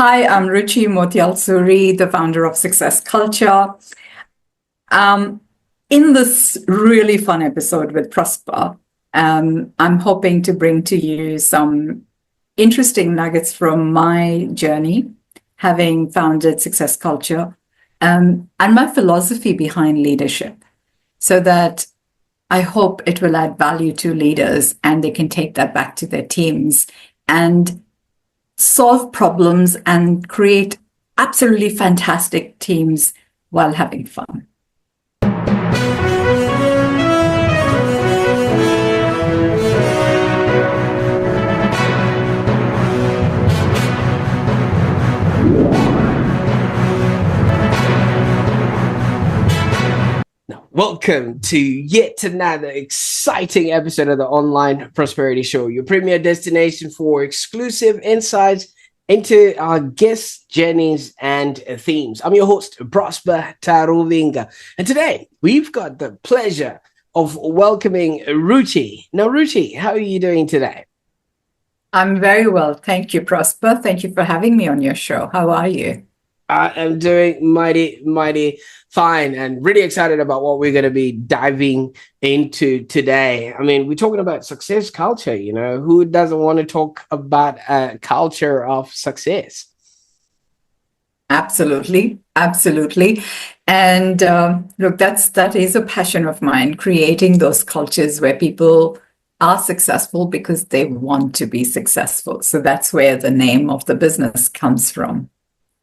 Hi, I'm Ruchi Motial-Suri, the founder of Success Culture. In this really fun episode with Prosper, I'm hoping to bring to you some interesting nuggets from my journey, having founded Success Culture, and my philosophy behind leadership, so that I hope it will add value to leaders and they can take that back to their teams and solve problems and create absolutely fantastic teams while having fun. Welcome to yet another exciting episode of the Online Prosperity Show, your premier destination for exclusive insights into our guests' journeys and themes. I'm your host, Prosper Taruvinga, and today we've got the pleasure of welcoming Ruchi. Now, Ruchi, how are you doing today? I'm very well. Thank you, Prosper. Thank you for having me on your show. How are you? I am doing mighty fine and really excited about what we're going to be diving into today. I mean, we're talking about success culture, who doesn't want to talk about a culture of success? Absolutely. And look, that is a passion of mine, creating those cultures where people are successful because they want to be successful. So that's where the name of the business comes from.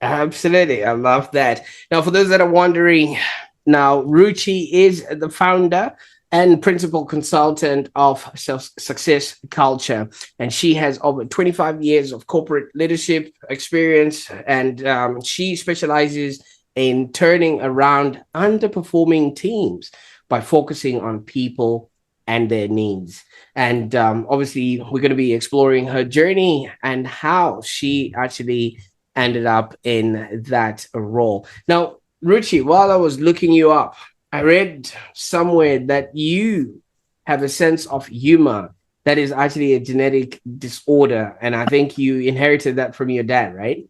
Absolutely. I love that. Now, for those that are wondering, now Ruchi is the founder and principal consultant of Success Culture, and she has over 25 years of corporate leadership experience, and she specializes in turning around underperforming teams by focusing on people and their needs. And obviously, we're going to be exploring her journey and how she actually ended up in that role. Now, Ruchi, while I was looking you up, I read somewhere that you have a sense of humor that is actually a genetic disorder. And I think you inherited that from your dad, right?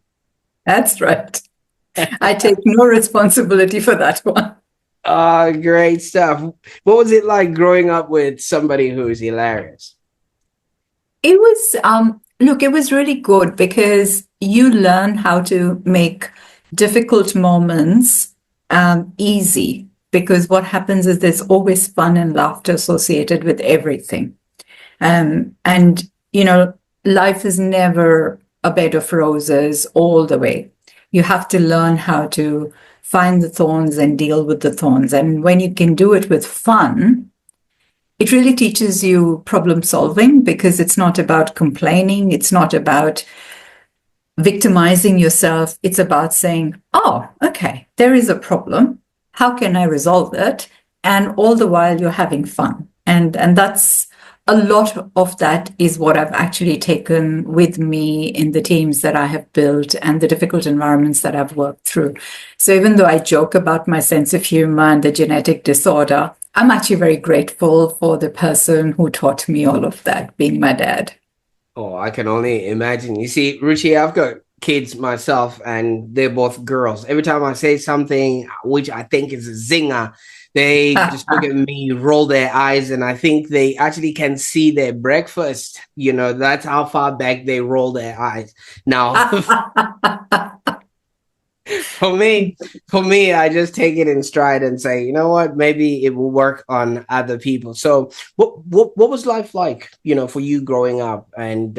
That's right. I take no responsibility for that one. Great stuff. What was it like growing up with somebody who is hilarious? It was, look, it was really good because you learn how to make difficult moments easy, because what happens is there's always fun and laughter associated with everything. And, life is never a bed of roses all the way. You have to learn how to find the thorns and deal with the thorns. And when you can do it with fun, it really teaches you problem solving, because it's not about complaining. It's not about victimizing yourself. It's about saying, oh, okay, there is a problem. How can I resolve it? And all the while you're having fun. And that's a lot of that is what I've actually taken with me in the teams that I have built and the difficult environments that I've worked through. So even though I joke about my sense of humor and the genetic disorder, I'm actually very grateful for the person who taught me all of that, being my dad. Oh, I can only imagine. You see, Ruchi, I've got kids myself, and they're both girls. Every time I say something which I think is a zinger, they just look at me, roll their eyes, and I think they actually can see their breakfast. That's how far back they roll their eyes. Now, for me, I just take it in stride and say, you know what, maybe it will work on other people. So what was life like, for you growing up? And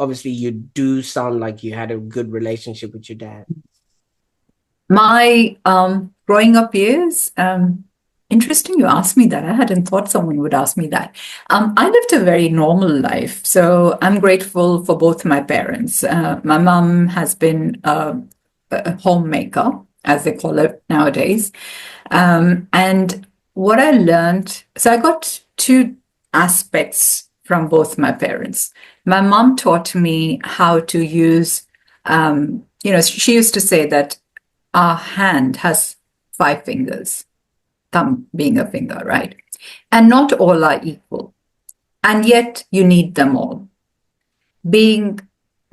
obviously you do sound like you had a good relationship with your dad. My growing up years, interesting you asked me that. I hadn't thought someone would ask me that. I lived a very normal life. So I'm grateful for both my parents. My mom has been a homemaker, as they call it nowadays. And what I learned, so I got two aspects from both my parents. My mom taught me how to use, she used to say that our hand has 5 fingers, thumb being a finger, right? And not all are equal. And yet you need them all. Being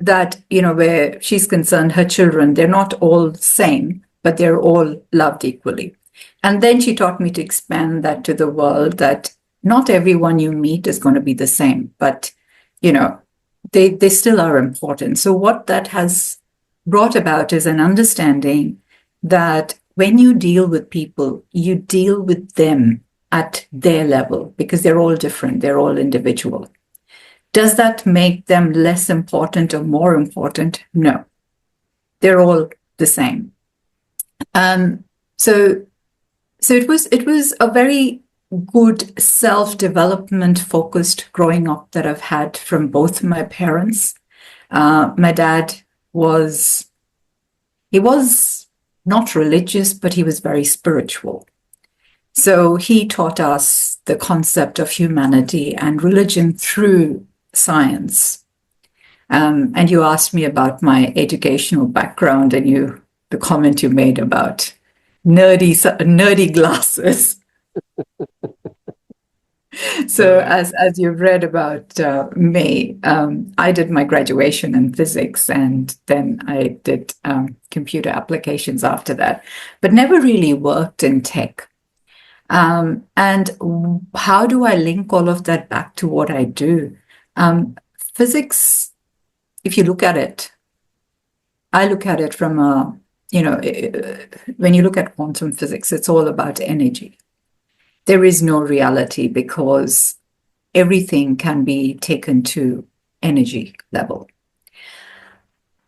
that, where she's concerned, her children, they're not all the same, but they're all loved equally. And then she taught me to expand that to the world, that not everyone you meet is going to be the same, but, they still are important. So what that has brought about is an understanding that when you deal with people, you deal with them at their level because they're all different, they're all individual. Does that make them less important or more important? No, they're all the same. So it was a very good self-development focused growing up that I've had from both my parents. My dad he was not religious, but he was very spiritual. So he taught us the concept of humanity and religion through science. And you asked me about my educational background and the comment you made about nerdy glasses. So as you've read about me, I did my graduation in physics and then I did computer applications after that, but never really worked in tech. And how do I link all of that back to what I do? Physics, if you look at it, I look at it from when you look at quantum physics, it's all about energy. There is no reality because everything can be taken to energy level.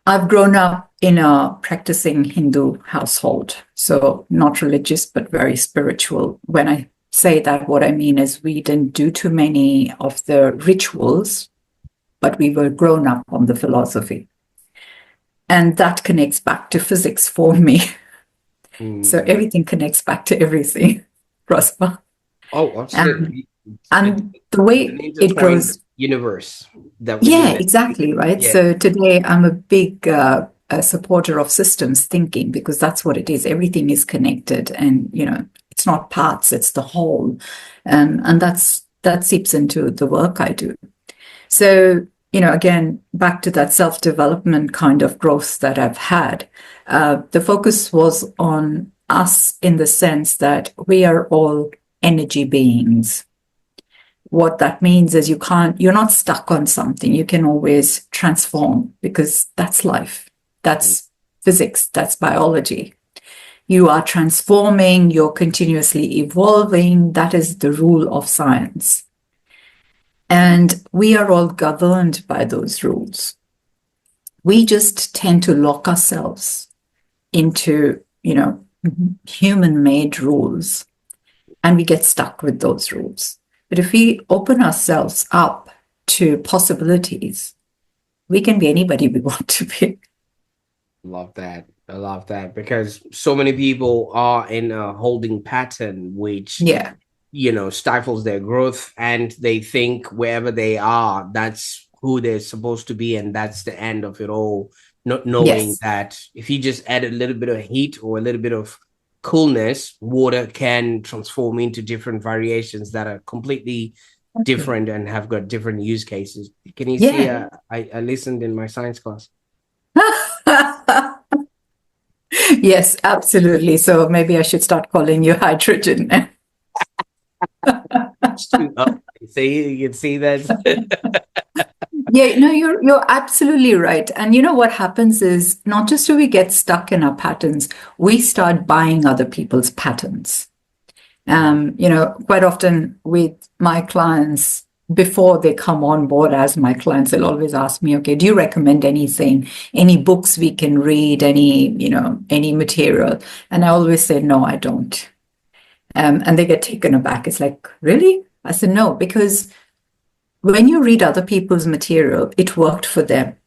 I've grown up in a practicing Hindu household, so not religious, but very spiritual. When I say that, what I mean is we didn't do too many of the rituals, but we were grown up on the philosophy. And that connects back to physics for me. So everything connects back to everything, Prosper. Oh, absolutely. And the way it grows. Universe. Exactly, right? Yeah. So today I'm a big supporter of systems thinking because that's what it is. Everything is connected and, it's not parts, it's the whole. And that seeps into the work I do. So, again, back to that self-development kind of growth that I've had, the focus was on us in the sense that we are all energy beings. What that means is you're not stuck on something. You can always transform because that's life. That's physics. That's biology. You are transforming. You're continuously evolving. That is the rule of science. And we are all governed by those rules. We just tend to lock ourselves into, human-made rules, and we get stuck with those rules. But if we open ourselves up to possibilities, we can be anybody we want to be. Love that. I love that because so many people are in a holding pattern, which stifles their growth, and they think wherever they are, that's who they're supposed to be, and that's the end of it all. Not knowing that if you just add a little bit of heat or a little bit of coolness, water can transform into different variations that are completely different and have got different use cases. Can you see? I listened in my science class. Yes, absolutely. So maybe I should start calling you hydrogen. See, you can see that. Yeah, no, you're absolutely right. And what happens is not just do we get stuck in our patterns, we start buying other people's patterns. Quite often with my clients, before they come on board as my clients, they'll always ask me, okay, do you recommend anything, any books we can read, any material? And I always say, no, I don't. And they get taken aback. It's like, really? I said, no, because when you read other people's material, it worked for them.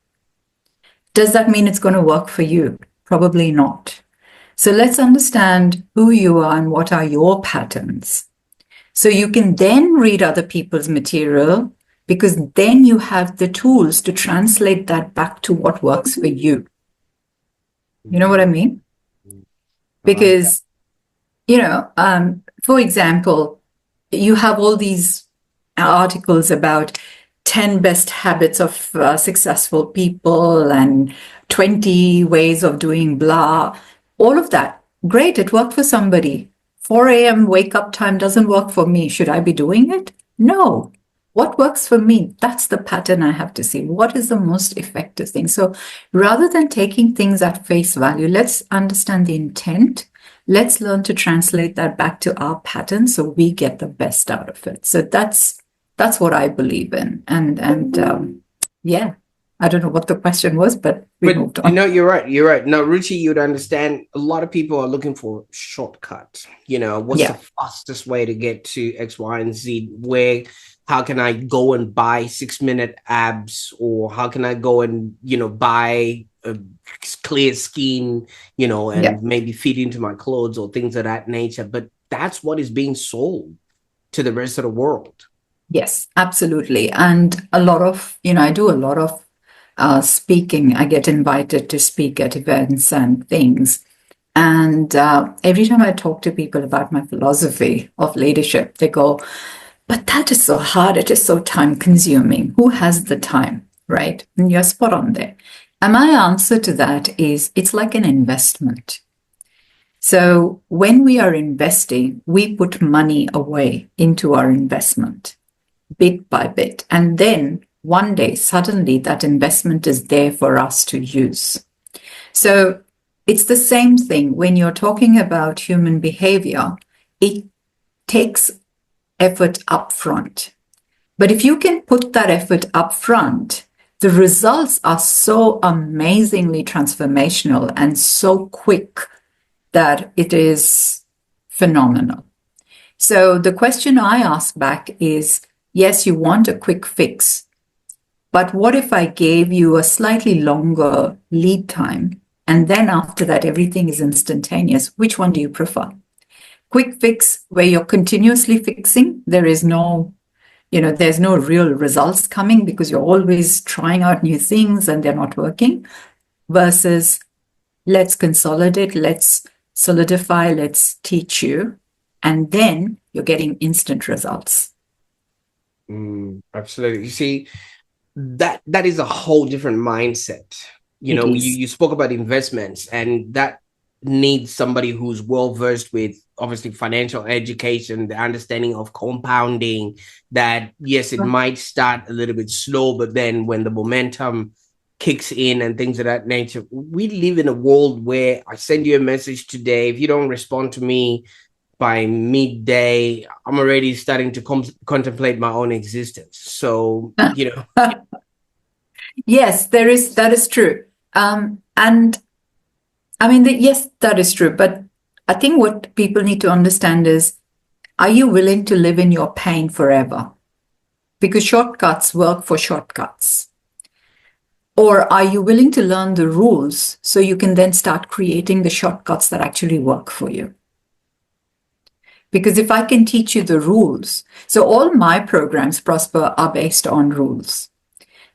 Does that mean it's going to work for you? Probably not. So let's understand who you are and what are your patterns. So you can then read other people's material because then you have the tools to translate that back to what works for you. You know what I mean? Because, for example, you have all these articles about 10 best habits of successful people and 20 ways of doing blah, all of that. Great, it worked for somebody. 4 a.m. wake up time doesn't work for me. Should I be doing it? No. What works for me? That's the pattern I have to see. What is the most effective thing? So rather than taking things at face value, let's understand the intent. Let's learn to translate that back to our pattern so we get the best out of it. So that's what I believe in. And yeah, I don't know what the question was, but we moved on. You're right. You're right. Now, Ruchi, you'd understand a lot of people are looking for shortcuts. What's the fastest way to get to X, Y, and Z? How can I go and buy 6-minute abs, or how can I go and, buy a clear skin, and maybe fit into my clothes or things of that nature. But that's what is being sold to the rest of the world. Yes, absolutely. And a lot of, I do a lot of speaking. I get invited to speak at events and things. And every time I talk to people about my philosophy of leadership, they go, but that is so hard. It is so time consuming. Who has the time, right? And you're spot on there. And my answer to that is it's like an investment. So when we are investing, we put money away into our investment bit by bit. And then one day, suddenly that investment is there for us to use. So it's the same thing when you're talking about human behavior. It takes effort up front. But if you can put that effort up front, the results are so amazingly transformational and so quick that it is phenomenal. So the question I ask back is, yes, you want a quick fix, but what if I gave you a slightly longer lead time, and then after that, everything is instantaneous? Which one do you prefer? Quick fix where you're continuously fixing, there's no real results coming because you're always trying out new things and they're not working, versus let's consolidate, let's solidify, let's teach you, and then you're getting instant results. Absolutely. You see, that is a whole different mindset. You spoke about investments, and that needs somebody who's well versed with obviously financial education, the understanding of compounding, that yes, it might start a little bit slow, but then when the momentum kicks in and things of that nature. We live in a world where I send you a message today, if you don't respond to me by midday, I'm already starting to contemplate my own existence. So, Yes, that is true. And I mean, yes, that is true. But I think what people need to understand is, are you willing to live in your pain forever? Because shortcuts work for shortcuts. Or are you willing to learn the rules so you can then start creating the shortcuts that actually work for you? Because if I can teach you the rules, so all my programs, Prosper, are based on rules.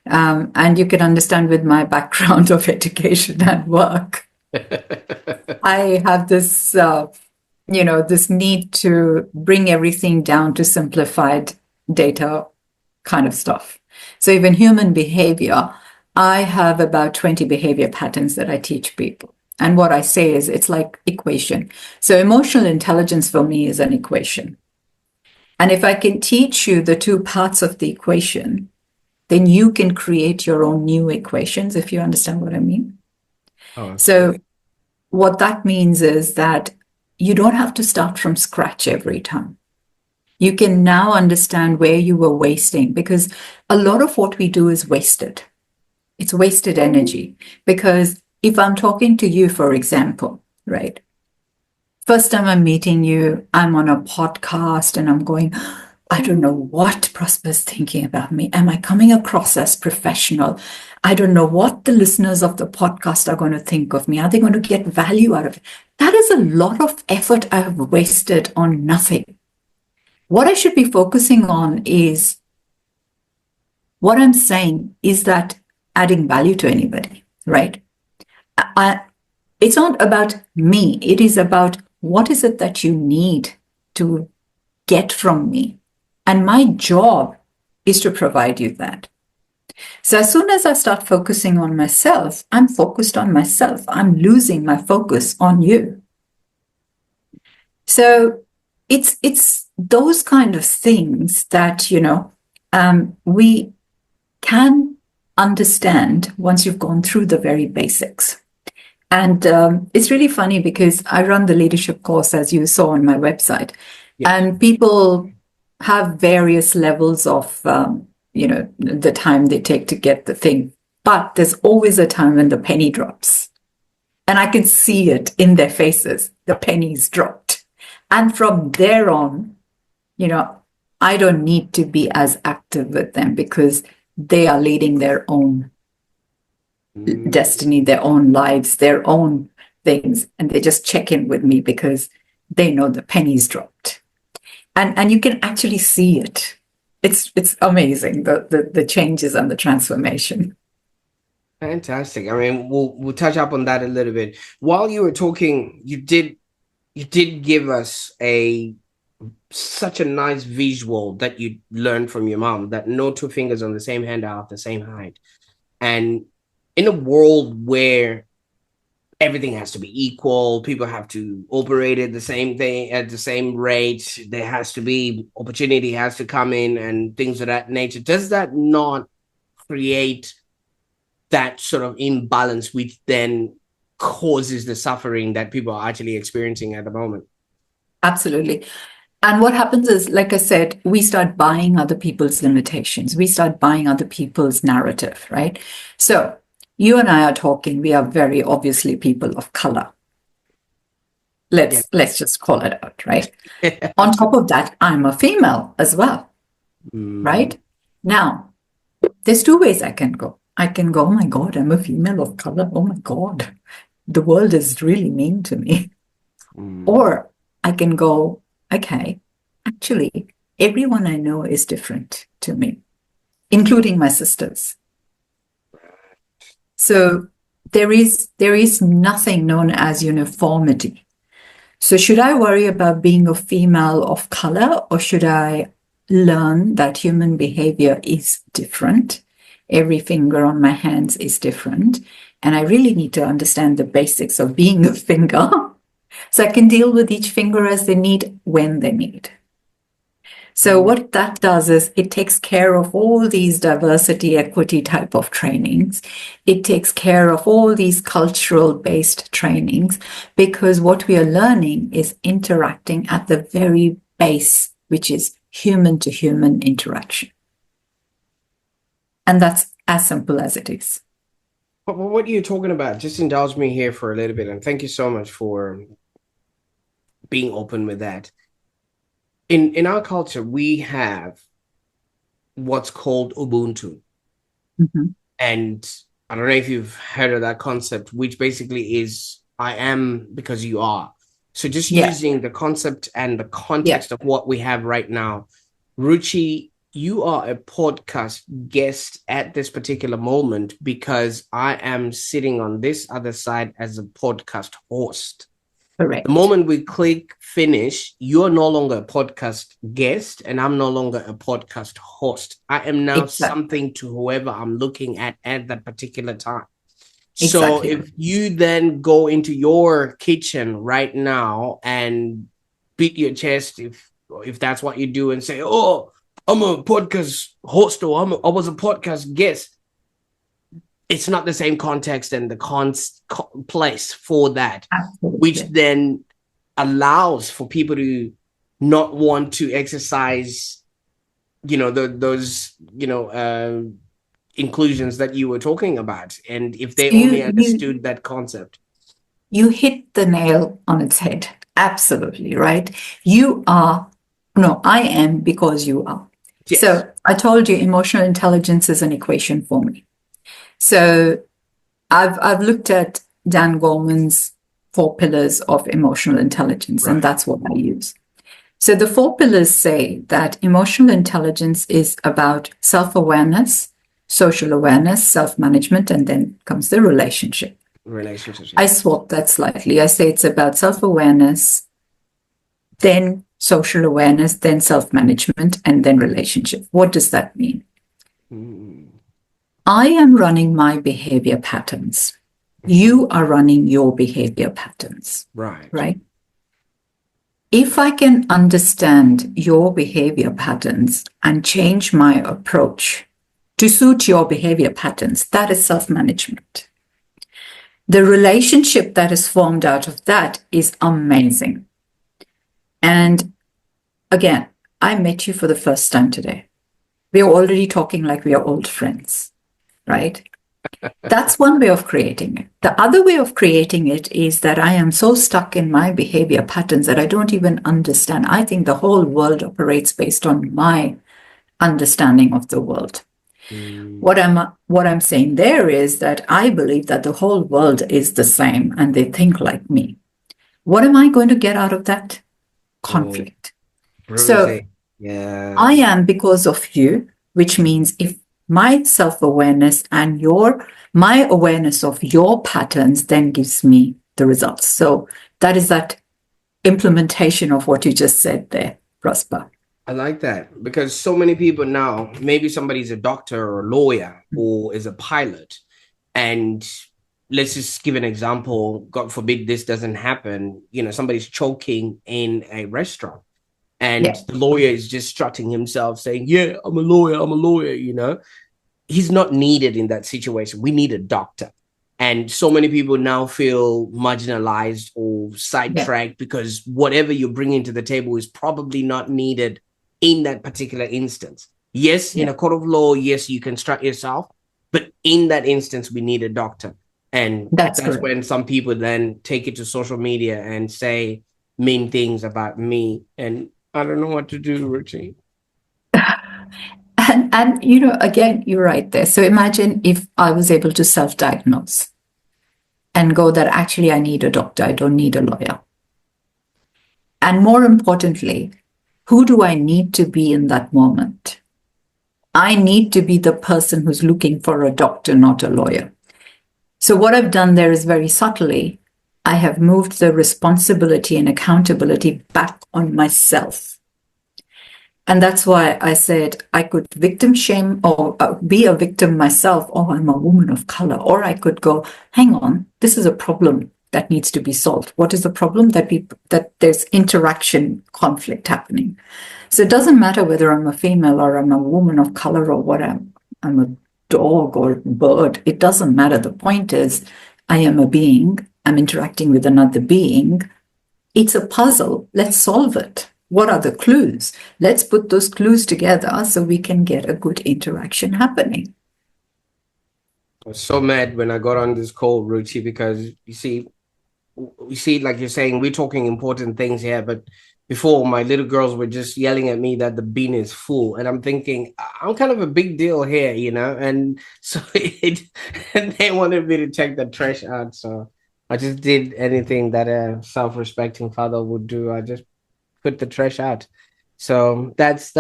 And you can understand with my background of education and work, I have this, this need to bring everything down to simplified data kind of stuff. So even human behavior, I have about 20 behavior patterns that I teach people. And what I say is it's like equation. So emotional intelligence for me is an equation. And if I can teach you the two parts of the equation, then you can create your own new equations, if you understand what I mean. So what that means is that you don't have to start from scratch every time. You can now understand where you were wasting, because a lot of what we do is wasted. It's wasted energy. Because if I'm talking to you, for example, right? First time I'm meeting you, I'm on a podcast and I'm going, I don't know what Prosper's thinking about me. Am I coming across as professional? I don't know what the listeners of the podcast are going to think of me. Are they going to get value out of it? That is a lot of effort I have wasted on nothing. What I should be focusing on is, what I'm saying is that adding value to anybody, right? It's not about me. It is about what is it that you need to get from me. And my job is to provide you that. So as soon as I start focusing on myself, I'm focused on myself. I'm losing my focus on you. So it's those kind of things that, we can understand once you've gone through the very basics. And it's really funny because I run the leadership course, as you saw on my website, and people have various levels of, the time they take to get the thing. But there's always a time when the penny drops. And I can see it in their faces. The pennies dropped. And from there on, I don't need to be as active with them because they are leading their own destiny, their own lives, their own things. And they just check in with me because they know the pennies dropped. And you can actually see it. It's amazing, the changes and the transformation. Fantastic. I mean, we'll touch up on that a little bit. While you were talking, you did give us such a nice visual that you learned from your mom, that no two fingers on the same hand are of the same height. And in a world where everything has to be equal, people have to operate at the same thing at the same rate, there has to be opportunity has to come in and things of that nature, does that not create that sort of imbalance which then causes the suffering that people are actually experiencing at the moment? Absolutely. And what happens is, like I said, we start buying other people's limitations. We start buying other people's narrative, right? So you and I are talking, we are very obviously people of color. Let's just call it out, right? On top of that, I'm a female as well, right? Now, there's two ways I can go. I can go, oh my God, I'm a female of color. Oh my God, the world is really mean to me. Or I can go, okay, actually, everyone I know is different to me, including my sisters. So there is nothing known as uniformity. So should I worry about being a female of color, or should I learn that human behavior is different? Every finger on my hands is different. And I really need to understand the basics of being a finger so I can deal with each finger as they need, when they need. So what that does is it takes care of all these diversity, equity type of trainings. It takes care of all these cultural-based trainings, because what we are learning is interacting at the very base, which is human-to-human interaction. And that's as simple as it is. But what are you talking about? Just indulge me here for a little bit. And thank you so much for being open with that. In our culture, we have what's called Ubuntu. And I don't know if you've heard of that concept, which basically is I am because you are. So just using the concept and the context of what we have right now. Ruchi, you are a podcast guest at this particular moment because I am sitting on this other side as a podcast host. Correct. The moment we click finish, you're no longer a podcast guest and I'm no longer a podcast host. I am now something to whoever I'm looking at that particular time. So if you then go into your kitchen right now and beat your chest, if that's what you do, and say, oh, I'm a podcast host, or I was a podcast guest, it's not the same context and the place for that. Absolutely. Which then allows for people to not want to exercise, those inclusions that you were talking about. And if they only understood that concept. You hit the nail on its head. Absolutely, right? I am because you are. Yes. So I told you emotional intelligence is an equation for me. So I've looked at Dan Goleman's 4 pillars of emotional intelligence, and that's what I use. So the 4 pillars say that emotional intelligence is about self-awareness, social awareness, self-management, and then comes the relationship. Relationships. I swap that slightly. I say it's about self-awareness, then social awareness, then self-management, and then relationship. What does that mean? I am running my behavior patterns. You are running your behavior patterns. Right. Right? If I can understand your behavior patterns and change my approach to suit your behavior patterns, that is self-management. The relationship that is formed out of that is amazing. And again, I met you for the first time today. We are already talking like we are old friends, right? That's one way of creating it. The other way of creating it is that I am so stuck in my behavior patterns that I don't even understand. I think the whole world operates based on my understanding of the world. What I'm saying there is that I believe that the whole world is the same and they think like me. What am I going to get out of that? Oh, Conflict. So bruising. Yeah. I am because of you, which means if my self-awareness and my awareness of your patterns then gives me the results. So that is that implementation of what you just said there, Prosper. I like that because so many people now, maybe somebody's a doctor or a lawyer or is a pilot. And let's just give an example. God forbid this doesn't happen. Somebody's choking in a restaurant and Yeah, the lawyer is just strutting himself saying, yeah, I'm a lawyer. He's not needed in that situation. We need a doctor. And so many people now feel marginalized or yeah, sidetracked because whatever you're bringing to the table is probably not needed in that particular instance. Yes, in yeah. a court of law, yes, you can strut yourself, but in that instance, we need a doctor. And That's that's correct. when some people then take it to social media and say mean things about me. And I don't know what to do, Ruchi. And again, you're right there. So imagine if I was able to self-diagnose and go that actually I need a doctor, I don't need a lawyer. And more importantly, who do I need to be in that moment? I need to be the person who's looking for a doctor, not a lawyer. So what I've done there is very subtly, I have moved the responsibility and accountability back on myself. And that's why I said I could victim shame or be a victim myself. Oh, I'm a woman of color. Or I could go, hang on, this is a problem that needs to be solved. What is the problem? That there's interaction conflict happening. So it doesn't matter whether I'm a female or I'm a woman of color or what I'm a dog or bird. It doesn't matter. The point is, I am a being. I'm interacting with another being. It's a puzzle. Let's solve it. What are the clues? Let's put those clues together so we can get a good interaction happening. I was so mad when I got on this call, Ruchi, because like you're saying, we're talking important things here, but before my little girls were just yelling at me that the bin is full, and I'm thinking I'm kind of a big deal here, and so and they wanted me to take the trash out, so I just did anything that a self-respecting father would do. I just put the trash out. So that's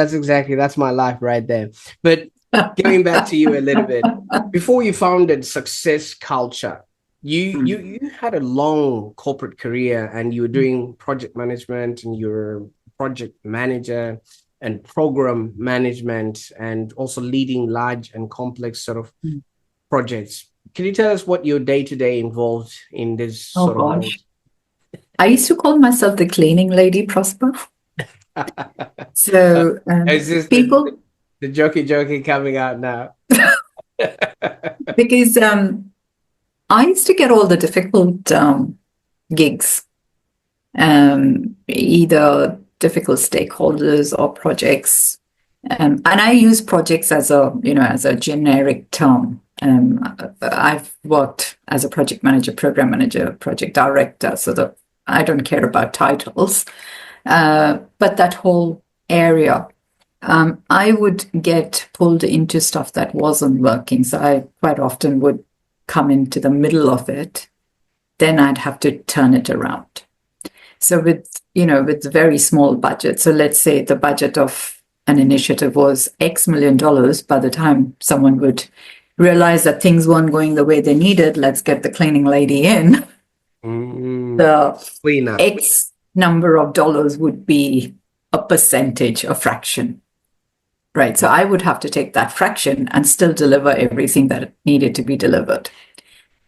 my life right there. But getting back to you a little bit, before you founded Success Culture, you had a long corporate career and you were doing project management and you're project manager and program management and also leading large and complex sort of projects. Can you tell us what your day-to-day involved in this Oh sort of role? gosh. I used to call myself the cleaning lady, Prosper. So Is this people, the jokey coming out now? because I used to get all the difficult gigs, either difficult stakeholders or projects. And I use projects as a generic term. I've worked as a project manager, program manager, project director, so that I don't care about titles. But that whole area, I would get pulled into stuff that wasn't working. So I quite often would come into the middle of it. Then I'd have to turn it around. So with very small budget. So let's say the budget of an initiative was X million dollars. By the time someone would realize that things weren't going the way they needed, let's get the cleaning lady in. The Cleaner. X number of dollars would be a percentage, a fraction. right? So I would have to take that fraction and still deliver everything that needed to be delivered.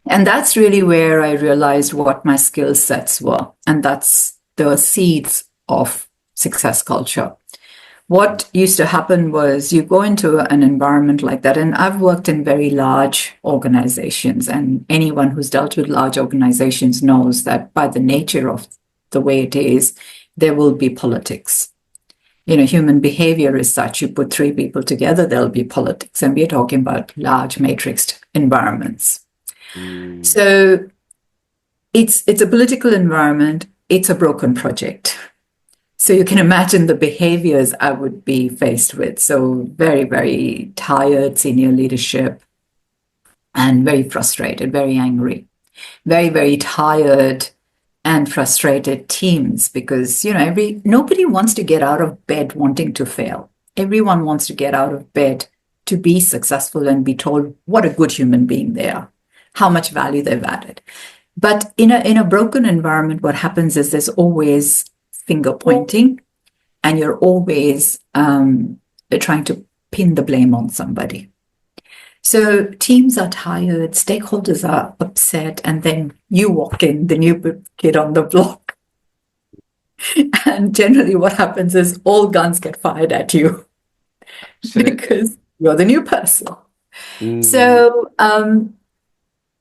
And that's really where I realized what my skill sets were. And that's the seeds of success culture. What used to happen was you go into an environment like that, and I've worked in very large organizations, and anyone who's dealt with large organizations knows that by the nature of the way it is, there will be politics. Human behavior is such, you put three people together, there'll be politics, and we're talking about large matrixed environments. So it's a political environment, it's a broken project. So you can imagine the behaviors I would be faced with. So very, very tired senior leadership and very frustrated, very angry, very, very tired and frustrated teams because, nobody wants to get out of bed wanting to fail. Everyone wants to get out of bed to be successful and be told what a good human being they are, how much value they've added. But in a broken environment, what happens is there's always finger pointing, and you're always trying to pin the blame on somebody. So teams are tired, stakeholders are upset, and then you walk in, the new kid on the block. And generally what happens is all guns get fired at you because you're the new person. So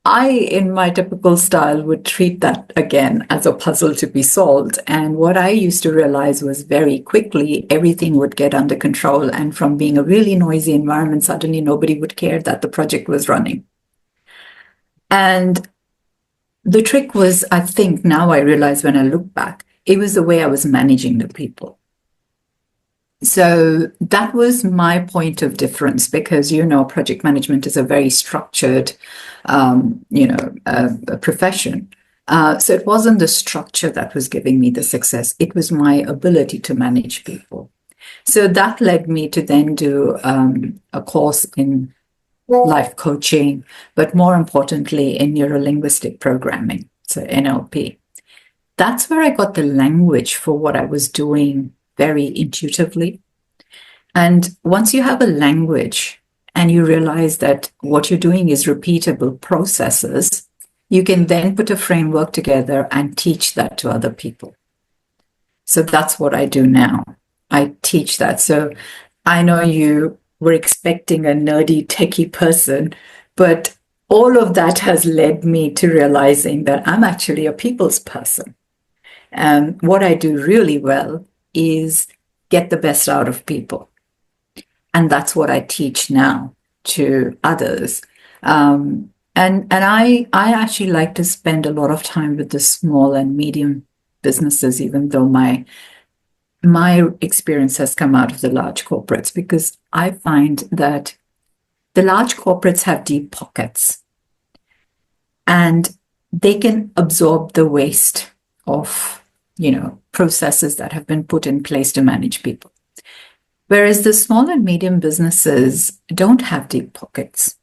I, in my typical style, would treat that again as a puzzle to be solved. And what I used to realize was very quickly, everything would get under control. And from being a really noisy environment, suddenly nobody would care that the project was running. And the trick was, I think now I realize when I look back, it was the way I was managing the people. So that was my point of difference because, project management is a very structured, profession. So it wasn't the structure that was giving me the success. It was my ability to manage people. So that led me to then do a course in life coaching, but more importantly, in neuro-linguistic programming, so NLP. That's where I got the language for what I was doing very intuitively. And once you have a language and you realize that what you're doing is repeatable processes, you can then put a framework together and teach that to other people. So that's what I do now. I teach that. So I know you were expecting a nerdy, techie person, but all of that has led me to realizing that I'm actually a people's person. And what I do really well is get the best out of people. And that's what I teach now to others. And I actually like to spend a lot of time with the small and medium businesses, even though my experience has come out of the large corporates, because I find that the large corporates have deep pockets and they can absorb the waste of processes that have been put in place to manage people. Whereas the small and medium businesses don't have deep pockets.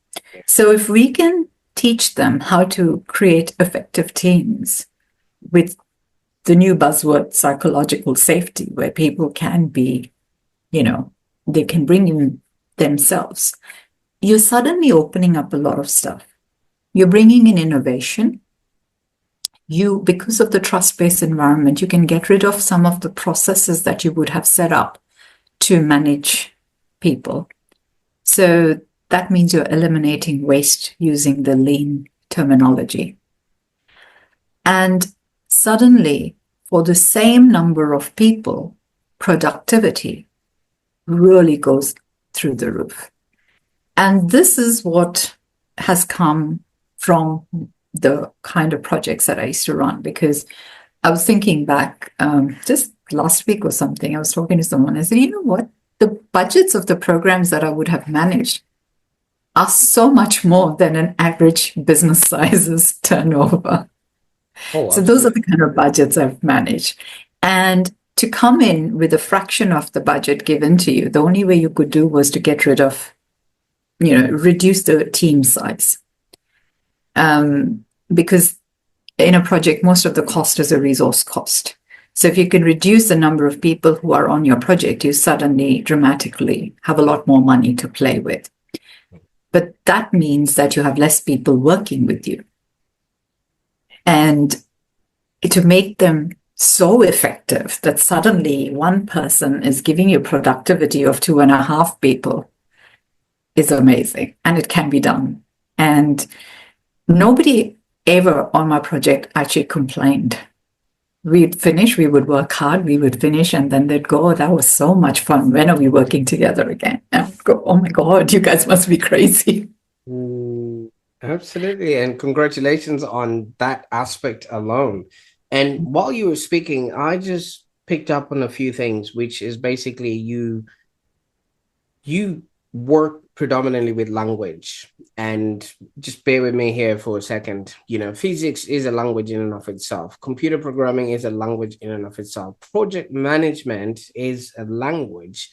So if we can teach them how to create effective teams with the new buzzword psychological safety, where people can be, they can bring in themselves, you're suddenly opening up a lot of stuff. You're bringing in innovation. Because of the trust-based environment, you can get rid of some of the processes that you would have set up to manage people. So that means you're eliminating waste using the lean terminology. And suddenly, for the same number of people, productivity really goes through the roof. And this is what has come from the kind of projects that I used to run, because I was thinking back just last week or something, I was talking to someone, I said, you know what? The budgets of the programs that I would have managed are so much more than an average business sizes turnover. So those are the kind of budgets I've managed. And to come in with a fraction of the budget given to you, the only way you could do was to get rid of, reduce the team size. Because in a project, most of the cost is a resource cost. So if you can reduce the number of people who are on your project, you suddenly dramatically have a lot more money to play with. But that means that you have less people working with you. And to make them so effective that suddenly one person is giving you productivity of 2.5 people is amazing. And it can be done. And nobody ever on my project actually complained. We'd finish, we would work hard, we would finish, and then they'd go, oh, that was so much fun. When are we working together again? And I'd go, oh my God, you guys must be crazy. Absolutely. And congratulations on that aspect alone. And while you were speaking, I just picked up on a few things, which is basically you work predominantly with language. And just bear with me here for a second. Physics is a language in and of itself. Computer programming is a language in and of itself. Project management is a language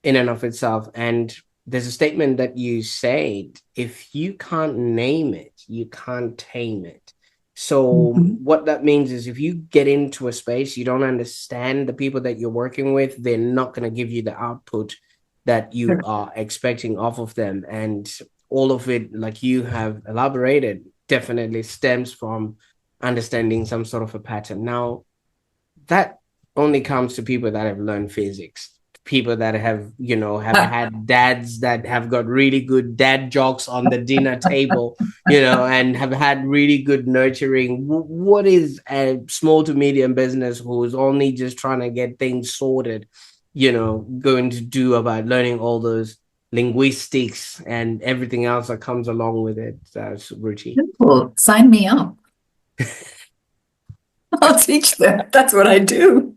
in and of itself. And there's a statement that you said, if you can't name it, you can't tame it. So what that means is if you get into a space, you don't understand the people that you're working with, they're not going to give you the output that you are expecting off of them. And all of it, like you have elaborated, definitely stems from understanding some sort of a pattern. Now, that only comes to people that have learned physics, people that have had dads that have got really good dad jokes on the dinner table, and have had really good nurturing. What is a small to medium business who is only just trying to get things sorted, going to do about learning all those linguistics and everything else that comes along with it, Ruchi? Simple. Sign me up. I'll teach them. That's what I do.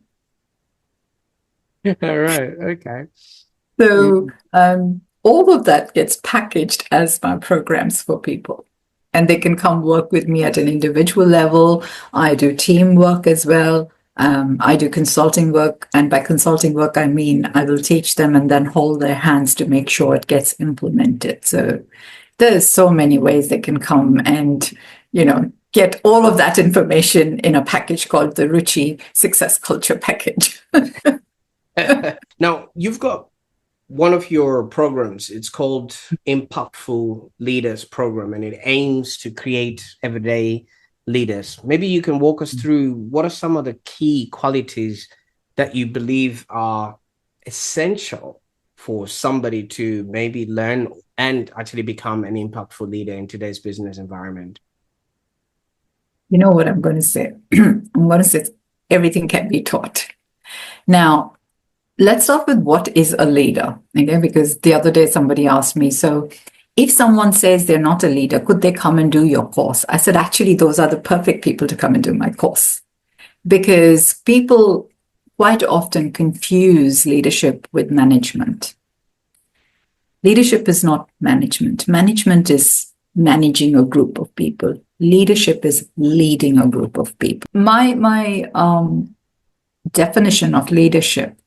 All right. Okay. So all of that gets packaged as my programs for people. And they can come work with me at an individual level. I do teamwork as well. I do consulting work. And by consulting work, I mean I will teach them and then hold their hands to make sure it gets implemented. So there's so many ways they can come and, get all of that information in a package called the Ruchi Success Culture Package. Now, you've got one of your programs. It's called Impactful Leaders Program, and it aims to create everyday leaders. Maybe you can walk us through what are some of the key qualities that you believe are essential for somebody to maybe learn and actually become an impactful leader in today's business environment. You know what I'm going to say? I'm going to say everything can be taught. Now, let's start with what is a leader, okay? Because the other day somebody asked me, so if someone says they're not a leader, could they come and do your course? I said, actually, those are the perfect people to come and do my course. Because people quite often confuse leadership with management. Leadership is not management. Management is managing a group of people. Leadership is leading a group of people. My definition of leadership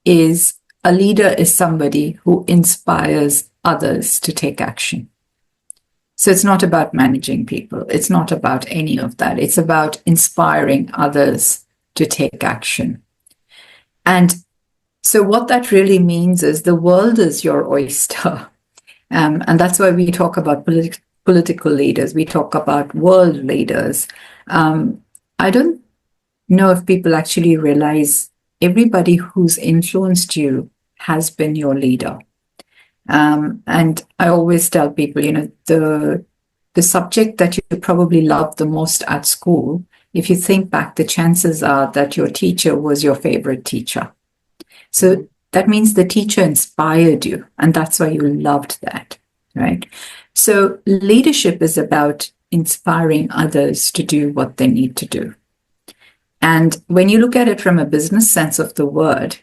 is a leader is somebody who inspires others to take action. So it's not about managing people. It's not about any of that. It's about inspiring others to take action. And so what that really means is the world is your oyster. And that's why we talk about political leaders. We talk about world leaders. I don't know if people actually realize everybody who's influenced you has been your leader. And I always tell people, the subject that you probably loved the most at school, if you think back, the chances are that your teacher was your favorite teacher. So that means the teacher inspired you, and that's why you loved that, right? So leadership is about inspiring others to do what they need to do. And when you look at it from a business sense of the word,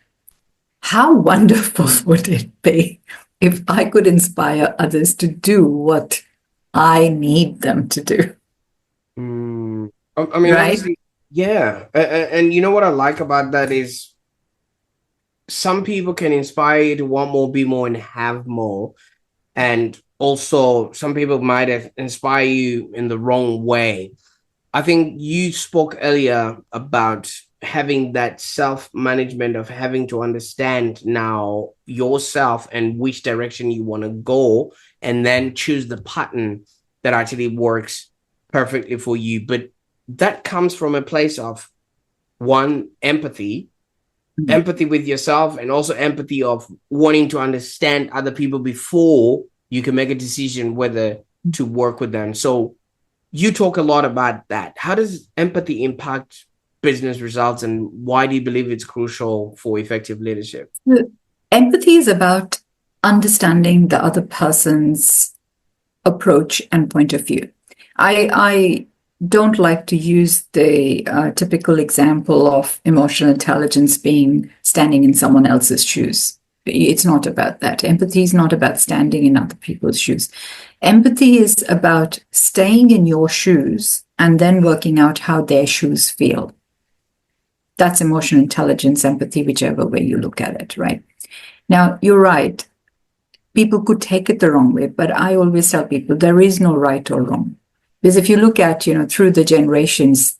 how wonderful would it be if I could inspire others to do what I need them to do? I mean, right? Honestly, yeah. And you know what I like about that is some people can inspire you to want more, be more, and have more. And also, some people might have inspired you in the wrong way. I think you spoke earlier about having that self-management of having to understand now yourself and which direction you want to go, and then choose the pattern that actually works perfectly for you. But that comes from a place of, one, empathy with yourself, and also empathy of wanting to understand other people before you can make a decision whether to work with them. So you talk a lot about that. How does empathy impact business results, and why do you believe it's crucial for effective leadership? Empathy is about understanding the other person's approach and point of view. I don't like to use the typical example of emotional intelligence being standing in someone else's shoes. It's not about that. Empathy is not about standing in other people's shoes. Empathy is about staying in your shoes and then working out how their shoes feel. That's emotional intelligence, empathy, whichever way you look at it, right? Now, you're right. People could take it the wrong way, but I always tell people there is no right or wrong. Because if you look at, through the generations,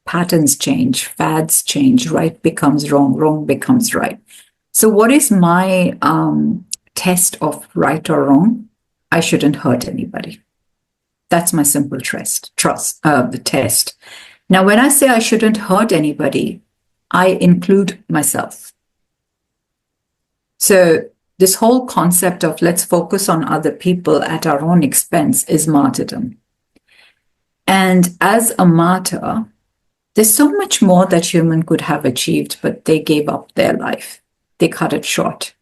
patterns change, fads change, right becomes wrong, wrong becomes right. So what is my test of right or wrong? I shouldn't hurt anybody. That's my simple the test. Now, when I say I shouldn't hurt anybody, I include myself. So this whole concept of let's focus on other people at our own expense is martyrdom. And as a martyr, there's so much more that human could have achieved, but they gave up their life. They cut it short.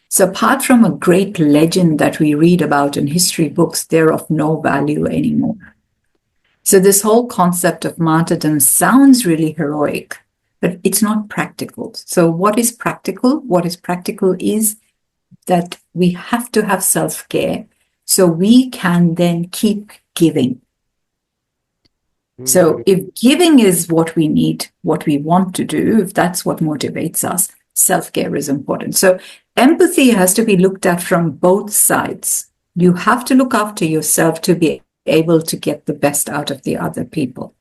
So apart from a great legend that we read about in history books, they're of no value anymore. So this whole concept of martyrdom sounds really heroic, but it's not practical. So what is practical? What is practical is that we have to have self-care so we can then keep giving. So if giving is what we need, what we want to do, if that's what motivates us, self-care is important. So empathy has to be looked at from both sides. You have to look after yourself to be able to get the best out of the other people.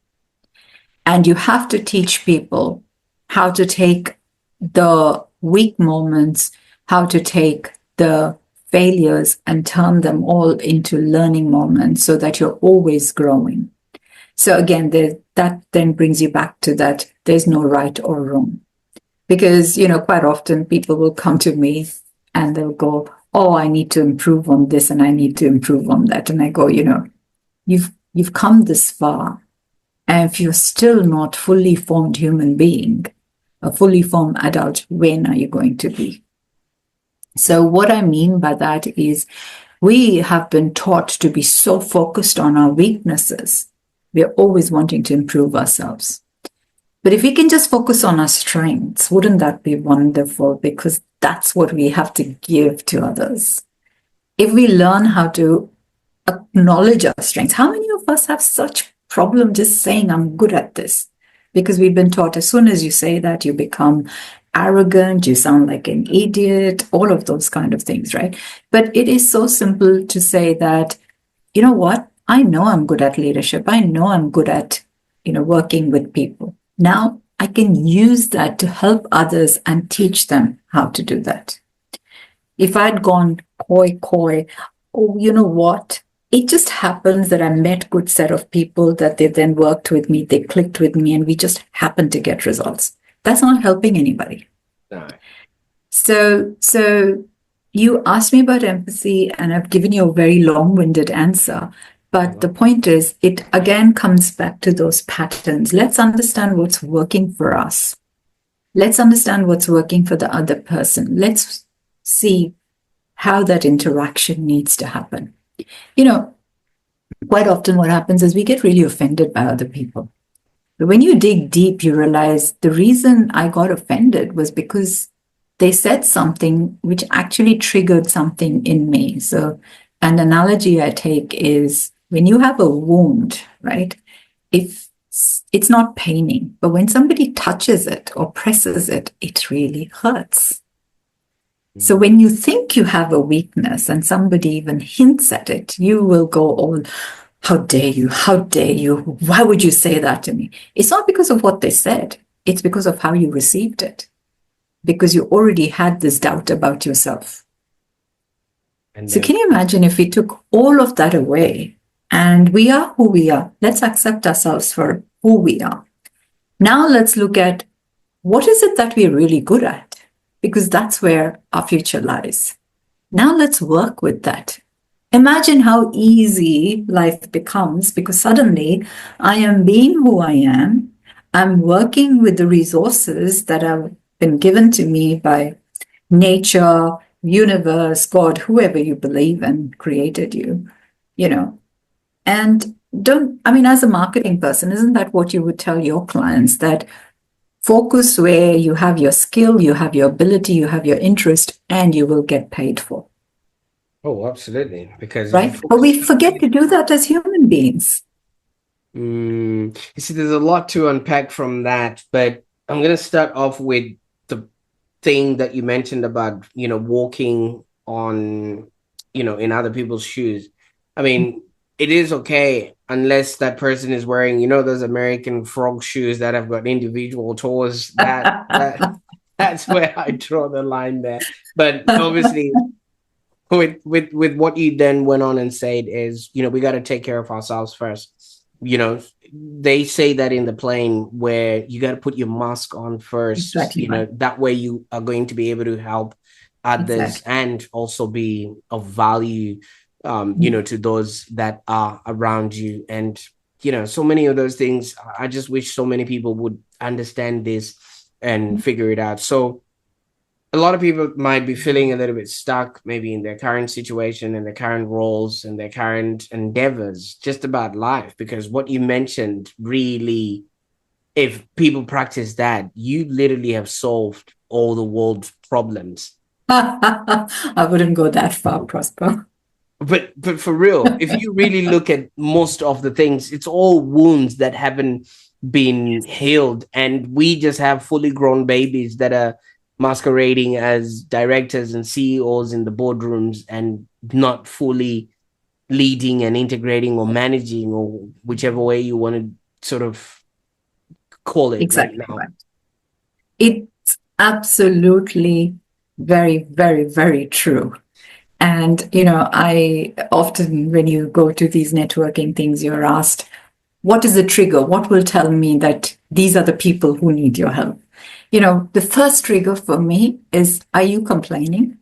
And you have to teach people how to take the weak moments, how to take the failures and turn them all into learning moments so that you're always growing. So again, that then brings you back to that there's no right or wrong. Because, quite often people will come to me and they'll go, oh, I need to improve on this and I need to improve on that. And I go, you've come this far. And if you're still not fully formed human being, a fully formed adult, when are you going to be? So what I mean by that is we have been taught to be so focused on our weaknesses. We're always wanting to improve ourselves. But if we can just focus on our strengths, wouldn't that be wonderful? Because that's what we have to give to others. If we learn how to acknowledge our strengths, how many of us have such problem just saying, I'm good at this? Because we've been taught as soon as you say that, you become arrogant, you sound like an idiot, all of those kind of things, right? But it is so simple to say that, you know what? I know I'm good at leadership. I know I'm good at, working with people. Now I can use that to help others and teach them how to do that. If I'd gone coy, oh, you know what? It just happens that I met a good set of people that they then worked with me, they clicked with me, and we just happened to get results. That's not helping anybody. No. So you asked me about empathy, and I've given you a very long-winded answer. But the point is, it again comes back to those patterns. Let's understand what's working for us. Let's understand what's working for the other person. Let's see how that interaction needs to happen. Quite often what happens is we get really offended by other people. But when you dig deep, you realize the reason I got offended was because they said something which actually triggered something in me. So an analogy I take is when you have a wound, right? If it's not paining, but when somebody touches it or presses it, it really hurts. So when you think you have a weakness and somebody even hints at it, you will go all, how dare you? How dare you? Why would you say that to me? It's not because of what they said. It's because of how you received it, because you already had this doubt about yourself. And So then, can you imagine if we took all of that away and we are who we are? Let's accept ourselves for who we are. Now let's look at what is it that we're really good at, because that's where our future lies. Now let's work with that. Imagine how easy life becomes, because suddenly I am being who I am. I'm working with the resources that have been given to me by nature, universe, God, whoever you believe in created you, you know. And as a marketing person, isn't that what you would tell your clients? That focus where you have your skill, you have your ability, you have your interest, and you will get paid for. oh, absolutely. Because if you Right? But focus, we forget to do that as human beings. you see, there's a lot to unpack from that, but I'm going to start off with the thing that you mentioned about, walking on, in other people's shoes. I mean, it is okay unless that person is wearing, those American frog shoes that have got individual toes. That's where I draw the line there. But obviously, with what you then went on and said is, we got to take care of ourselves first. They say that in the plane, where you got to put your mask on first, Exactly right. that way you are going to be able to help others Exactly. and also be of value, to those that are around you. And so many of those things, I just wish so many people would understand this and figure it out. So a lot of people might be feeling a little bit stuck, maybe in their current situation and their current roles and their current endeavors, just about life. Because what you mentioned really, if people practice that, you literally have solved all the world's problems. I wouldn't go that far, Prosper. But for real, if you really look at most of the things, it's all wounds that haven't been healed, and we just have fully grown babies that are masquerading as directors and CEOs in the boardrooms and not fully leading and integrating or managing, or whichever way you want to sort of call it right Exactly now. right. It's absolutely very, very, very true. And, I often, when you go to these networking things, you're asked, what is the trigger? What will tell me that these are the people who need your help? The first trigger for me is, are you complaining?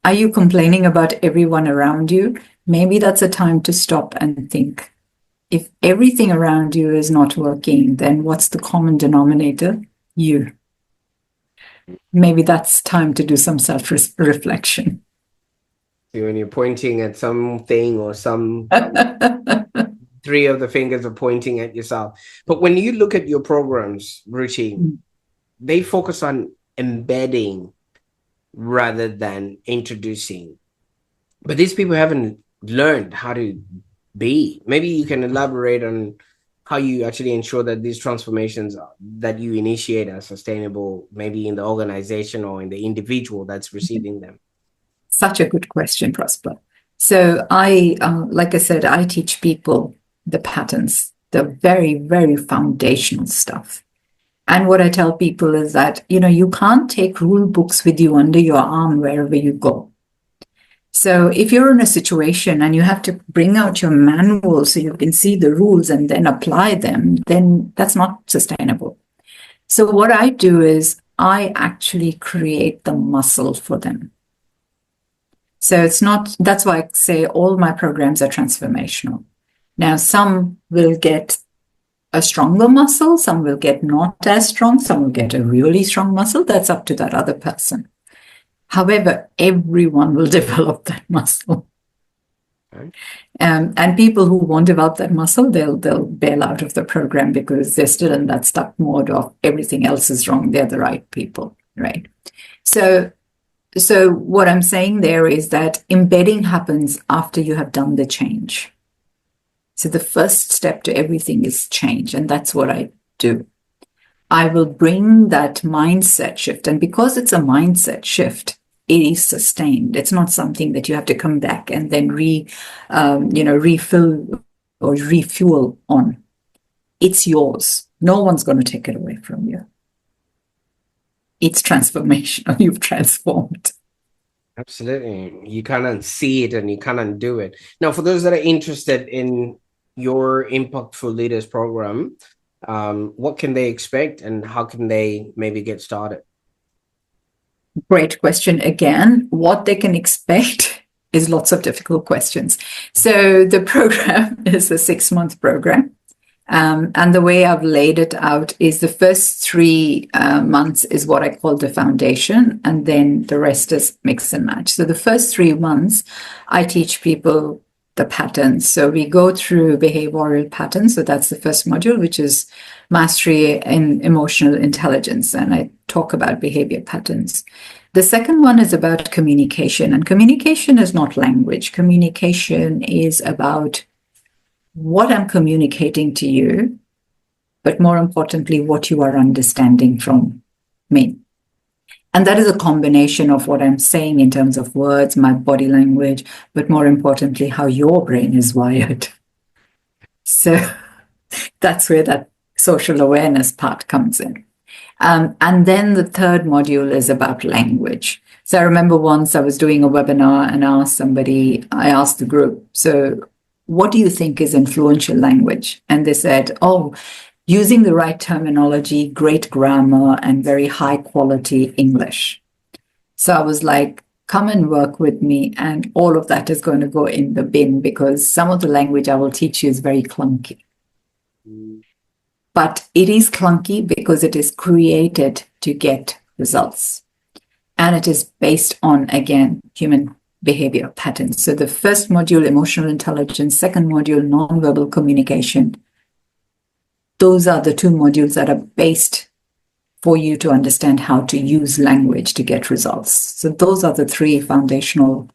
Are you complaining about everyone around you? Maybe that's a time to stop and think. If everything around you is not working, then what's the common denominator? You. Maybe that's time to do some self-reflection. When you're pointing at something or some three of the fingers are pointing at yourself. But when you look at your programs, Ruchi, they focus on embedding rather than introducing. But these people haven't learned how to be. Maybe you can elaborate on how you actually ensure that these transformations that you initiate are sustainable, maybe in the organization or in the individual that's receiving them. Such a good question, Prosper. So like I said, I teach people the patterns, the very, very foundational stuff. And what I tell people is that, you can't take rule books with you under your arm wherever you go. So if you're in a situation and you have to bring out your manual so you can see the rules and then apply them, then that's not sustainable. So what I do is I actually create the muscle for them. So that's why I say all my programs are transformational. Now, some will get a stronger muscle, some will get not as strong, some will get a really strong muscle. That's up to that other person. However, everyone will develop that muscle. Okay. And people who won't develop that muscle, they'll bail out of the program because they're still in that stuck mode of everything else is wrong. They're the right people, right? So what I'm saying there is that embedding happens after you have done the change. So the first step to everything is change, and that's what I do. I will bring that mindset shift, and because it's a mindset shift, it is sustained. It's not something that you have to come back and then refill or refuel on. It's yours. No one's going to take it away from you. It's transformational. You've transformed. Absolutely. You kind of see it and you kind of do it. Now, for those that are interested in your Impactful Leaders program, what can they expect and how can they maybe get started? Great question again. What they can expect is lots of difficult questions. So the program is a 6-month program. And the way I've laid it out is the first 3 months is what I call the foundation, and then the rest is mix and match. So the first 3 months, I teach people the patterns. So we go through behavioral patterns. So that's the first module, which is mastery in emotional intelligence. And I talk about behavior patterns. The second one is about communication. And communication is not language. Communication is about what I'm communicating to you, but more importantly, what you are understanding from me. And that is a combination of what I'm saying in terms of words, my body language, but more importantly, how your brain is wired. So that's where that social awareness part comes in. And then the third module is about language. So I remember once I was doing a webinar and I asked the group, so what do you think is influential language? And they said, oh, using the right terminology, great grammar, and very high quality English. So I was like, come and work with me, and all of that is going to go in the bin because some of the language I will teach you is very clunky. But it is clunky because it is created to get results. And it is based on, again, human behavior patterns. So the first module, emotional intelligence, second module, nonverbal communication. Those are the 2 modules that are based for you to understand how to use language to get results. So those are the 3 foundational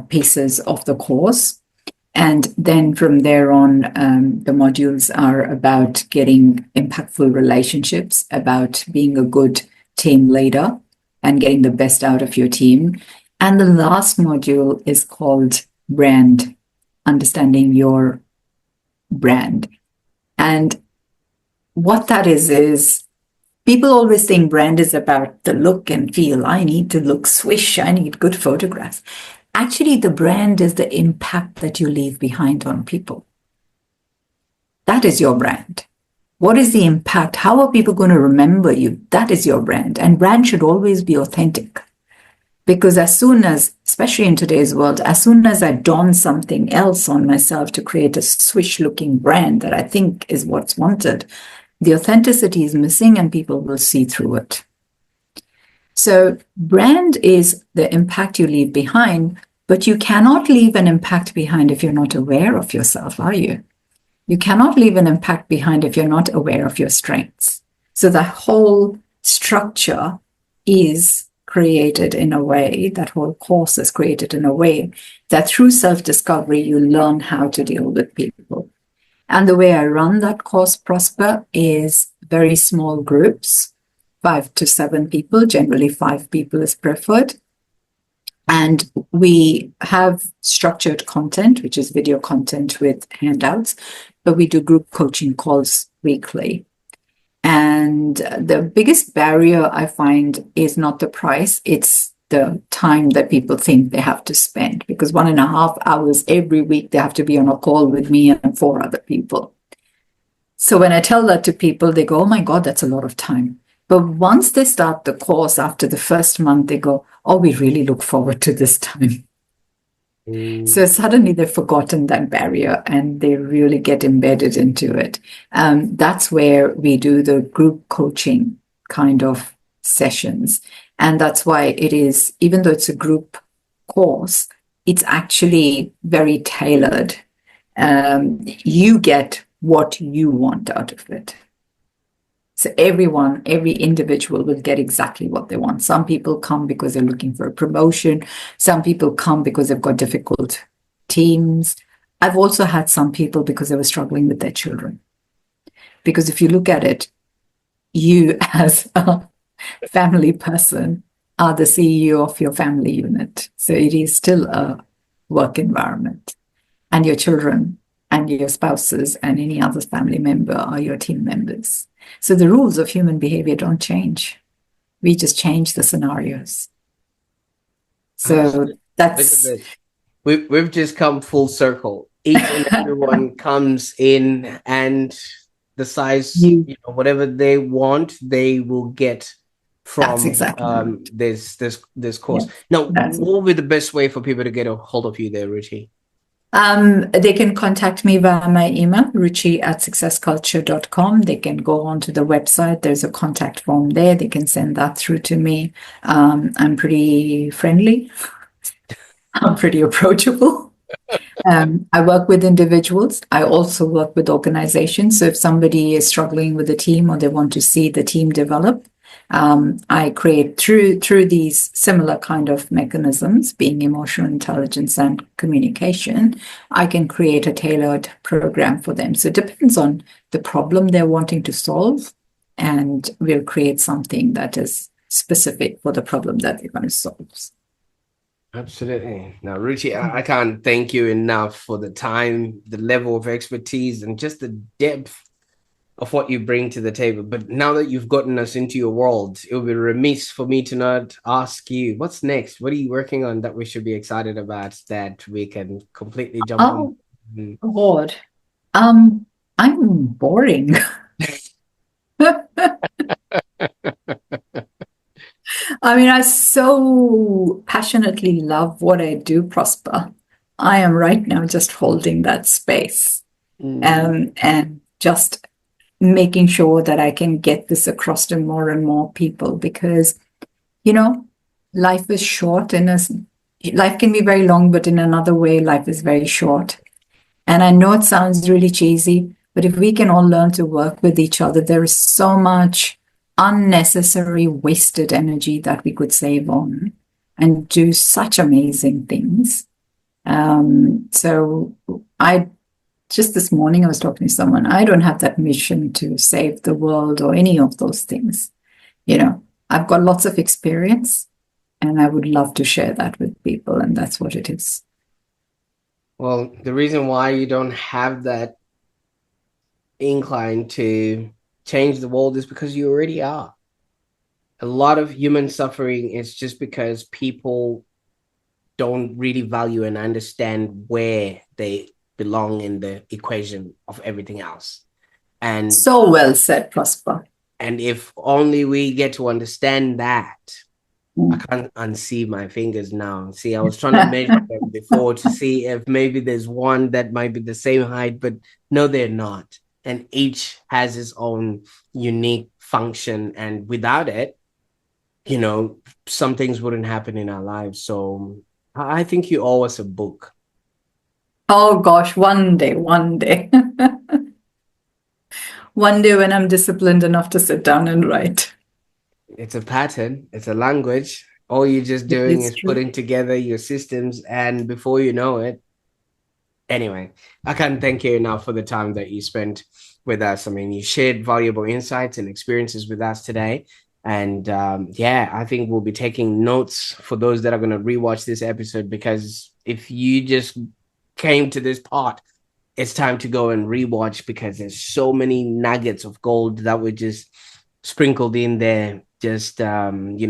pieces of the course. And then from there on, the modules are about getting impactful relationships, about being a good team leader and getting the best out of your team. And the last module is called brand, understanding your brand. And what that is people always think brand is about the look and feel. I need to look swish. I need good photographs. Actually, the brand is the impact that you leave behind on people. That is your brand. What is the impact? How are people going to remember you? That is your brand. And brand should always be authentic. Because as soon as, especially in today's world, as soon as I don something else on myself to create a swish-looking brand that I think is what's wanted, the authenticity is missing and people will see through it. So brand is the impact you leave behind, but you cannot leave an impact behind if you're not aware of yourself, are you? You cannot leave an impact behind if you're not aware of your strengths. So the whole structure is created in a way, that whole course is created in a way that through self-discovery, you learn how to deal with people. And the way I run that course, Prosper, is very small groups, 5 to 7 people, generally 5 people is preferred. And we have structured content, which is video content with handouts, but we do group coaching calls weekly. And the biggest barrier I find is not the price, it's the time that people think they have to spend, because 1.5 hours every week they have to be on a call with me and 4 other people. So when I tell that to people, they go, oh my God, that's a lot of time. But once they start the course after the first month, they go, oh, we really look forward to this time. So suddenly they've forgotten that barrier and they really get embedded into it. That's where we do the group coaching kind of sessions. And that's why it is, even though it's a group course, it's actually very tailored. You get what you want out of it. So every individual will get exactly what they want. Some people come because they're looking for a promotion. Some people come because they've got difficult teams. I've also had some people because they were struggling with their children. Because if you look at it, you as a family person are the CEO of your family unit. So it is still a work environment. And your children and your spouses and any other family member are your team members. So the rules of human behavior don't change. We just change the scenarios. So Absolutely. Look at that's this. We've just come full circle. Each and everyone comes in, and the size, you. whatever they want, they will get That's from exactly right. this course. Yes, Now, that's it. what will be the best way for people to get a hold of you there, Ruchi? They can contact me via my email, ruchi@successculture.com. They can go onto the website. There's a contact form there. They can send that through to me. I'm pretty friendly. I'm pretty approachable. I work with individuals. I also work with organizations. So if somebody is struggling with a team or they want to see the team develop, I create through these similar kind of mechanisms, being emotional intelligence and communication, I can create a tailored program for them. So it depends on the problem they're wanting to solve, and we'll create something that is specific for the problem that they're going to solve. Absolutely. Now, Ruchi, I can't thank you enough for the time, the level of expertise, and just the depth of what you bring to the table. But now that you've gotten us into your world, it would be remiss for me to not ask you, what's next? What are you working on that we should be excited about, that we can completely jump on? Oh, God. I'm boring. I mean, I so passionately love what I do, Prosper. I am right now just holding that space, Mm. and just making sure that I can get this across to more and more people, because, you know, life is short and life can be very long, but in another way, life is very short. And I know it sounds really cheesy, but if we can all learn to work with each other, there is so much unnecessary wasted energy that we could save on and do such amazing things. So I just this morning I was talking to someone. I don't have that mission to save the world or any of those things. I've got lots of experience and I would love to share that with people, and that's what it is. Well, the reason why you don't have that incline to change the world is because you already are. A lot of human suffering is just because people don't really value and understand where they belong in the equation of everything else. And So well said, Prosper. if only we get to understand that. I Mm. can't unsee my fingers now. See, I was trying to measure them before to see if maybe there's one that might be the same height, but no, they're not. And each has its own unique function. And without it, some things wouldn't happen in our lives. So I think you owe us a book. Oh gosh, one day, one day. One day when I'm disciplined enough to sit down and write. It's a pattern, it's a language. All you're just It doing is is true. putting together your systems, and before you know it, anyway, I can't thank you enough for the time that you spent with us. I mean, you shared valuable insights and experiences with us today. And yeah, I think we'll be taking notes for those that are going to rewatch this episode, because if you just came to this part, it's time to go and rewatch, because there's so many nuggets of gold that were just sprinkled in there, just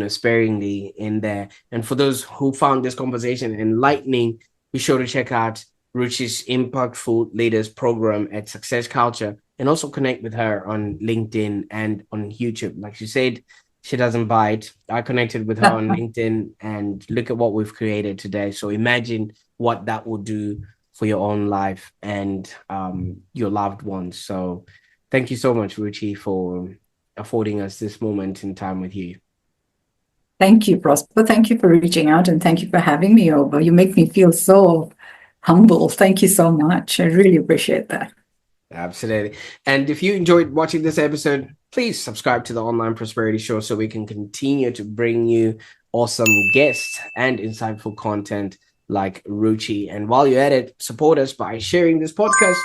sparingly in there. And for those who found this conversation enlightening, be sure to check out Ruchi's Impactful Leaders program at Success Culture, and also connect with her on LinkedIn and on YouTube. Like she said, she doesn't bite. I connected with her on LinkedIn, and look at what we've created today. So imagine what that will do for your own life and your loved ones. So thank you so much, Ruchi, for affording us this moment in time with you. Thank you, Prosper. Thank you for reaching out, and thank you for having me over. You make me feel so humble. Thank you so much. I really appreciate that. Absolutely. And if you enjoyed watching this episode, please subscribe to the Online Prosperity Show so we can continue to bring you awesome guests and insightful content like Ruchi. And while you're at it, support us by sharing this podcast.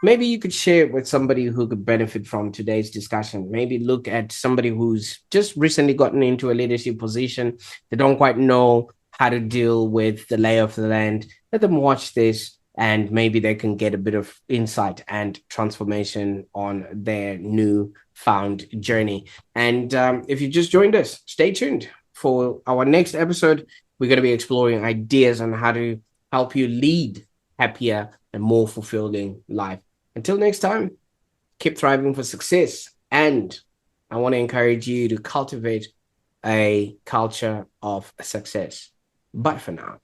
Maybe you could share it with somebody who could benefit from today's discussion. Maybe look at somebody who's just recently gotten into a leadership position. They don't quite know how to deal with the lay of the land. Let them watch this and maybe they can get a bit of insight and transformation on their new found journey. And if you just joined us, stay tuned for our next episode. We're going to be exploring ideas on how to help you lead happier and more fulfilling life. Until next time, keep thriving for success. And I want to encourage you to cultivate a culture of success. Bye for now.